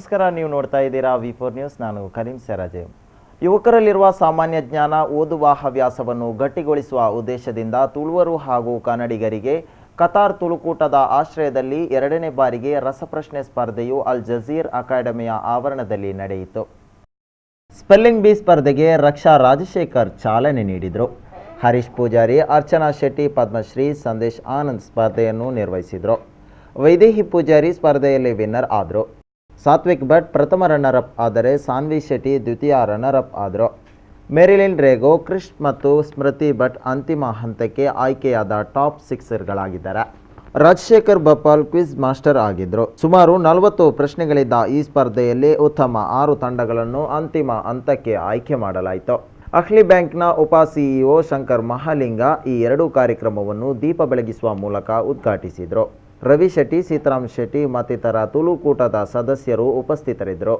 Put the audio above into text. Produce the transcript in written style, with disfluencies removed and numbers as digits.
ನಮಸ್ಕಾರ, ನೀವು ನೋಡ್ತಾ ಇದ್ದೀರಾ ವಿ4 ನ್ಯೂಸ್. ನಾನು ಕರೀಂ ಸೆರಾಜೆ. ಯುವಕರಲ್ಲಿರುವ ಸಾಮಾನ್ಯ ಜ್ಞಾನ, ಓದುವ ಹವ್ಯಾಸವನ್ನು ಗಟ್ಟಿಗೊಳಿಸುವ ಉದ್ದೇಶದಿಂದ ತುಳುವರು ಹಾಗೂ ಕನ್ನಡಿಗರಿಗೆ ಕತಾರ್ ತುಳುಕೂಟದ ಆಶ್ರಯದಲ್ಲಿ 2ನೇ ಬಾರಿಗೆ ರಸಪ್ರಶ್ನೆ ಸ್ಪರ್ಧೆಯು ಅಲ್ ಜಜೀರ್ ಅಕಾಡೆಮಿಯ ಆವರಣದಲ್ಲಿ ನಡೆಯಿತು. ಸ್ಪೆಲ್ಲಿಂಗ್ ಬಿ ಸ್ಪರ್ಧೆಗೆ ರಕ್ಷಾ ರಾಜಶೇಖರ್ ಚಾಲನೆ ನೀಡಿದರು. ಹರೀಶ್ ಪೂಜಾರಿ, ಅರ್ಚನಾ ಶೆಟ್ಟಿ, ಪದ್ಮಶ್ರೀ, ಸಂದೇಶ್ ಆನಂದ್ ಸ್ಪರ್ಧೆಯನ್ನು ನಿರ್ವಹಿಸಿದರು. ವೈದೇಹಿ ಪೂಜಾರಿ ಸ್ಪರ್ಧೆಯಲ್ಲಿ ವಿನ್ನರ್ ಆದರು. ಸಾತ್ವಿಕ್ ಭಟ್ ಪ್ರಥಮ ರನ್ನರ್ ಅಪ್ ಆದರೆ ಸಾನ್ವಿ ಶೆಟ್ಟಿ ದ್ವಿತೀಯ ರನ್ನರ್ ಅಪ್ ಆದರು. ಮೆರಿಲಿನ್ ರೇಗೋ, ಕ್ರಿಶ್ ಮತ್ತು ಸ್ಮೃತಿ ಭಟ್ ಅಂತಿಮ ಹಂತಕ್ಕೆ ಆಯ್ಕೆಯಾದ ಟಾಪ್ 6ಗಳಾಗಿದ್ದಾರೆ. ರಾಜಶೇಖರ್ ಬಪ್ಪಾಲ್ ಕ್ವಿಜ್ ಮಾಸ್ಟರ್ ಆಗಿದ್ದರು. ಸುಮಾರು 40 ಪ್ರಶ್ನೆಗಳಿದ್ದ ಈ ಸ್ಪರ್ಧೆಯಲ್ಲಿ ಉತ್ತಮ 6 ತಂಡಗಳನ್ನು ಅಂತಿಮ ಹಂತಕ್ಕೆ ಆಯ್ಕೆ ಮಾಡಲಾಯಿತು. ಅಹ್ಲಿ ಬ್ಯಾಂಕ್ನ ಉಪ ಸಿಇಒ ಶಂಕರ್ ಮಹಾಲಿಂಗ ಈ 2 ಕಾರ್ಯಕ್ರಮವನ್ನು ದೀಪ ಬೆಳಗಿಸುವ ಮೂಲಕ ಉದ್ಘಾಟಿಸಿದರು. ರವಿ ಶೆಟ್ಟಿ, ಸೀತಾರಾಮ್ ಶೆಟ್ಟಿ ಮತ್ತಿತರ ತುಳುಕೂಟದ ಸದಸ್ಯರು ಉಪಸ್ಥಿತರಿದ್ದರು.